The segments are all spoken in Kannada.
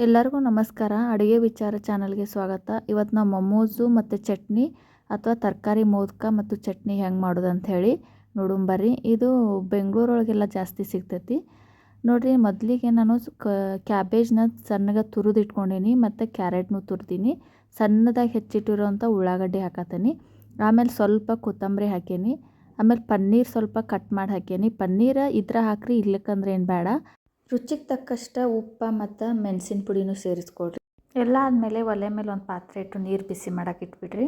ಎಲ್ಲರಿಗೂ ನಮಸ್ಕಾರ. ಅಡುಗೆ ವಿಚಾರ ಚಾನಲ್ಗೆ ಸ್ವಾಗತ. ಇವತ್ತು ನಾವು ಮೊಮೋಸು ಮತ್ತು ಚಟ್ನಿ ಅಥವಾ ತರಕಾರಿ ಮೋದಕ ಮತ್ತು ಚಟ್ನಿ ಹೆಂಗೆ ಮಾಡೋದು ಅಂತ ಹೇಳಿ ನೋಡುಂಬರ್ರಿ. ಇದು ಬೆಂಗಳೂರೊಳಗೆಲ್ಲ ಜಾಸ್ತಿ ಸಿಗ್ತೈತಿ ನೋಡಿರಿ. ಮೊದಲಿಗೆ ನಾನು ಕ್ಯಾಬೇಜ್ನ ಸಣ್ಣಗೆ ತುರಿದಿಟ್ಕೊಂಡೀನಿ ಮತ್ತು ಕ್ಯಾರೆಟ್ನು ತುರಿದೀನಿ. ಸಣ್ಣದಾಗಿ ಹೆಚ್ಚಿಟ್ಟಿರೋಂಥ ಉಳ್ಳಾಗಡ್ಡಿ ಹಾಕತ್ತೀನಿ. ಆಮೇಲೆ ಸ್ವಲ್ಪ ಕೊತ್ತಂಬರಿ ಹಾಕೀನಿ. ಆಮೇಲೆ ಪನ್ನೀರ್ ಸ್ವಲ್ಪ ಕಟ್ ಮಾಡಿ ಹಾಕೀನಿ. ಪನ್ನೀರ ಇದ್ರೆ ಹಾಕ್ರಿ, ಇಲ್ಲಕ್ಕಂದ್ರೆ ಏನು ಬೇಡ. ರುಚಿಗೆ ತಕ್ಕಷ್ಟು ಉಪ್ಪು ಮತ್ತು ಮೆಣಸಿನ ಪುಡಿನೂ ಸೇರಿಸ್ಕೊಳ್ರಿ. ಎಲ್ಲ ಆದಮೇಲೆ ಒಲೆ ಮೇಲೆ ಒಂದು ಪಾತ್ರೆ ಇಟ್ಟು ನೀರು ಬಿಸಿ ಮಾಡಕ್ಕೆ ಇಟ್ಬಿಡ್ರಿ.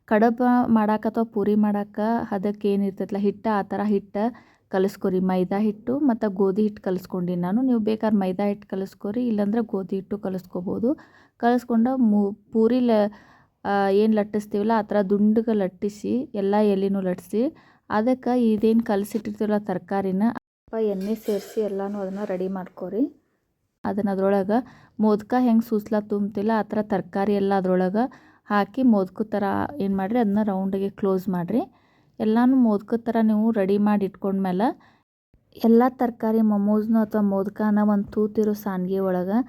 ಕಡಬ ಮಾಡಕ್ಕೆ ಅಥವಾ ಪೂರಿ ಮಾಡಕ್ಕೆ ಅದಕ್ಕೆ ಏನಿರ್ತೈತಲ್ಲ ಹಿಟ್ಟು, ಆ ಥರ ಹಿಟ್ಟು ಕಲಿಸ್ಕೊರಿ. ಮೈದಾ ಹಿಟ್ಟು ಮತ್ತು ಗೋಧಿ ಹಿಟ್ಟು ಕಲಿಸ್ಕೊಂಡಿನಿ ನಾನು. ನೀವು ಬೇಕಾದ್ರೆ ಮೈದಾ ಹಿಟ್ಟು ಕಲಿಸ್ಕೊರಿ, ಇಲ್ಲಾಂದ್ರೆ ಗೋಧಿ ಹಿಟ್ಟು ಕಲಿಸ್ಕೋಬೋದು. ಕಲಿಸ್ಕೊಂಡು ಪೂರಿಲ ಏನು ಲಟ್ಟಿಸ್ತೀವಲ್ಲ ಆ ಥರ ದುಂಡಗೆ ಲಟ್ಟಿಸಿ ಎಲ್ಲ ಎಲೆನೂ ಲಟ್ಟಿಸಿ ಅದಕ್ಕೆ ಇದೇನು ಕಲಸಿಟ್ಟಿರ್ತೀವಲ್ಲ ತರಕಾರಿನ ಎಣ್ಣೆ ಸೇರಿಸಿ ಎಲ್ಲನೂ ಅದನ್ನು ರೆಡಿ ಮಾಡ್ಕೊರಿ. ಅದನ್ನು ಅದ್ರೊಳಗೆ ಮೋದಕ ಹೆಂಗೆ ಸೂಸ್ಲಾ ತುಂಬ್ತಿಲ್ಲ ಆ ಥರ ತರಕಾರಿ ಎಲ್ಲ ಅದ್ರೊಳಗೆ ಹಾಕಿ ಮೋದಕ ಥರ ಏನು ಮಾಡಿರಿ, ಅದನ್ನ ರೌಂಡಿಗೆ ಕ್ಲೋಸ್ ಮಾಡಿರಿ. ಎಲ್ಲನೂ ಮೋದಕ ಥರ ನೀವು ರೆಡಿ ಮಾಡಿ ಇಟ್ಕೊಂಡ್ಮೇಲೆ ಎಲ್ಲ ತರಕಾರಿ ಮೊಮೋಸ್ನು ಅಥವಾ ಮೋದಕನ ಒಂದು ತೂತಿರೋ ಸಾನ್ಗೆ ಒಳಗೆ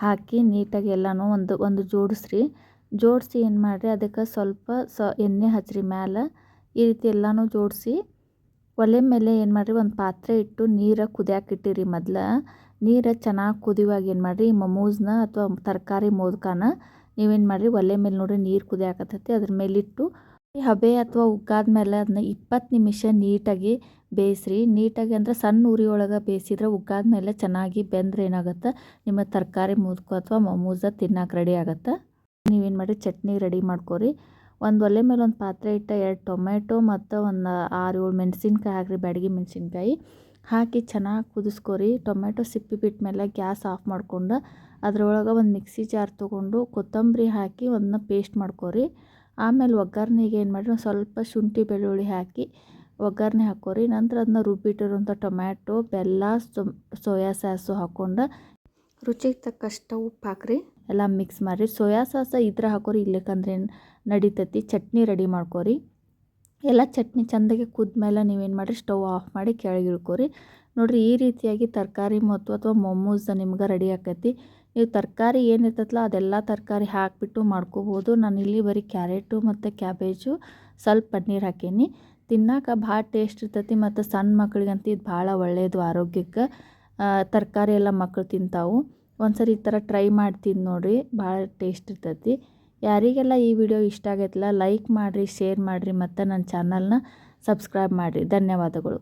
ಹಾಕಿ ನೀಟಾಗಿ ಎಲ್ಲನೂ ಒಂದು ಜೋಡಿಸಿ ಏನು ಮಾಡಿರಿ, ಅದಕ್ಕೆ ಸ್ವಲ್ಪ ಎಣ್ಣೆ ಹಚ್ಚಿರಿ ಮ್ಯಾಲೆ. ಈ ರೀತಿ ಎಲ್ಲನೂ ಜೋಡಿಸಿ ಒಲೆ ಮೇಲೆ ಏನು ಮಾಡಿರಿ, ಒಂದು ಪಾತ್ರೆ ಇಟ್ಟು ನೀರು ಕುದಿಯಾಕೆ ಇಟ್ಟಿರಿ. ಮೊದಲು ನೀರು ಚೆನ್ನಾಗಿ ಕುದಿಯುವಾಗ ಏನು ಮಾಡಿರಿ, ಈ ಮೊಮೋಸ್ನ ಅಥವಾ ತರಕಾರಿ ಮೋದಕನ ನೀವೇನು ಮಾಡಿರಿ, ಒಲೆ ಮೇಲೆ ನೋಡಿರಿ ನೀರು ಕುದಿಯಾಕತ್ತೈತಿ, ಅದ್ರ ಮೇಲಿಟ್ಟು ಹಬೆ ಅಥವಾ ಉಗ್ಗಾದ ಮೇಲೆ ಅದನ್ನ 20 ನಿಮಿಷ ನೀಟಾಗಿ ಬೇಯಿಸ್ರಿ. ನೀಟಾಗಿ ಅಂದರೆ ಸಣ್ಣ ಉರಿ ಒಳಗೆ ಬೇಯಿಸಿದ್ರೆ ಉಗ್ಗಾದ ಮೇಲೆ ಚೆನ್ನಾಗಿ ಬೆಂದ್ರೆ ಏನಾಗುತ್ತೆ, ನಿಮ್ಮ ತರಕಾರಿ ಮೋದಕ ಅಥವಾ ಮೊಮೋಸ ತಿನ್ನಕ್ಕೆ ರೆಡಿ ಆಗುತ್ತೆ. ನೀವೇನು ಮಾಡಿರಿ, ಚಟ್ನಿ ರೆಡಿ ಮಾಡ್ಕೊರಿ. ಒಂದು ಒಲೆ ಮೇಲೆ ಒಂದು ಪಾತ್ರೆ ಇಟ್ಟು 2 ಟೊಮೆಟೊ ಮತ್ತು ಒಂದು 6-7 ಮೆಣಸಿನ್ಕಾಯಿ ಹಾಕಿರಿ. ಬ್ಯಾಡಗಿ ಮೆಣಸಿನ್ಕಾಯಿ ಹಾಕಿ ಚೆನ್ನಾಗಿ ಕುದಿಸ್ಕೊರಿ. ಟೊಮೆಟೊ ಸಿಪ್ಪಿ ಬಿಟ್ಟ ಮೇಲೆ ಗ್ಯಾಸ್ ಆಫ್ ಮಾಡ್ಕೊಂಡು ಅದರೊಳಗೆ ಒಂದು ಮಿಕ್ಸಿ ಜಾರ್ ತೊಗೊಂಡು ಕೊತ್ತಂಬರಿ ಹಾಕಿ ಅದನ್ನ ಪೇಸ್ಟ್ ಮಾಡ್ಕೊರಿ. ಆಮೇಲೆ ಒಗ್ಗರಣೆಗೆ ಏನು ಮಾಡಿರಿ, ಸ್ವಲ್ಪ ಶುಂಠಿ ಬೆಳ್ಳುಳ್ಳಿ ಹಾಕಿ ಒಗ್ಗರಣೆ ಹಾಕ್ಕೊರಿ. ನಂತರ ಅದನ್ನ ರುಬ್ಬಿಟ್ಟಿರೋಂಥ ಟೊಮ್ಯಾಟೊ, ಬೆಲ್ಲ, ಸೋಯಾ ಸಾಸು ಹಾಕ್ಕೊಂಡು ರುಚಿಗೆ ತಕ್ಕಷ್ಟು ಉಪ್ಪು ಹಾಕ್ರಿ. ಎಲ್ಲ ಮಿಕ್ಸ್ ಮಾಡಿರಿ. ಸೋಯಾ ಸಾಸ ಇದ್ರೆ ಹಾಕೋರಿ, ಇಲ್ಲಕ್ಕಂದ್ರೆ ನಡಿತೈತಿ. ಚಟ್ನಿ ರೆಡಿ ಮಾಡ್ಕೊರಿ. ಎಲ್ಲ ಚಟ್ನಿ ಚೆಂದಾಗಿ ಕುದ್ಮೇಲೆ ನೀವೇನು ಮಾಡಿರಿ, ಸ್ಟವ್ ಆಫ್ ಮಾಡಿ ಕೆಳಗೆ ಇಳ್ಕೊರಿ. ನೋಡಿರಿ, ಈ ರೀತಿಯಾಗಿ ತರಕಾರಿ ಅಥವಾ ಮೊಮೋಸ್ ನಿಮ್ಗೆ ರೆಡಿ ಆಕೈತಿ. ನೀವು ತರಕಾರಿ ಏನಿರ್ತೈತಲ್ಲ ಅದೆಲ್ಲ ತರಕಾರಿ ಹಾಕಿಬಿಟ್ಟು ಮಾಡ್ಕೋಬೋದು. ನಾನು ಇಲ್ಲಿ ಬರೀ ಕ್ಯಾರೆಟು ಮತ್ತು ಕ್ಯಾಬೇಜು ಸ್ವಲ್ಪ ಪನ್ನೀರ್ ಹಾಕೀನಿ. ತಿನ್ನೋಕೆ ಭಾಳ ಟೇಸ್ಟ್ ಇರ್ತೈತಿ ಮತ್ತು ಸಣ್ಣ ಮಕ್ಳಿಗಂತೂ ಇದು ಭಾಳ ಒಳ್ಳೆಯದು ಆರೋಗ್ಯಕ್ಕೆ. ತರಕಾರಿ ಎಲ್ಲ ಮಕ್ಕಳು ತಿಂತಾವು. ಒಂದ್ಸರಿ ಈ ಥರ ಟ್ರೈ ಮಾಡ್ತೀನಿ ನೋಡಿರಿ, ಭಾಳ ಟೇಸ್ಟ್ ಇರ್ತೈತಿ. ಯಾರಿಗೆಲ್ಲ ಈ ವಿಡಿಯೋ ಇಷ್ಟ ಆಗೈತಲ್ಲ ಲೈಕ್ ಮಾಡಿರಿ, ಶೇರ್ ಮಾಡಿರಿ ಮತ್ತು ನನ್ನ ಚಾನಲ್ನ ಸಬ್ಸ್ಕ್ರೈಬ್ ಮಾಡಿರಿ. ಧನ್ಯವಾದಗಳು.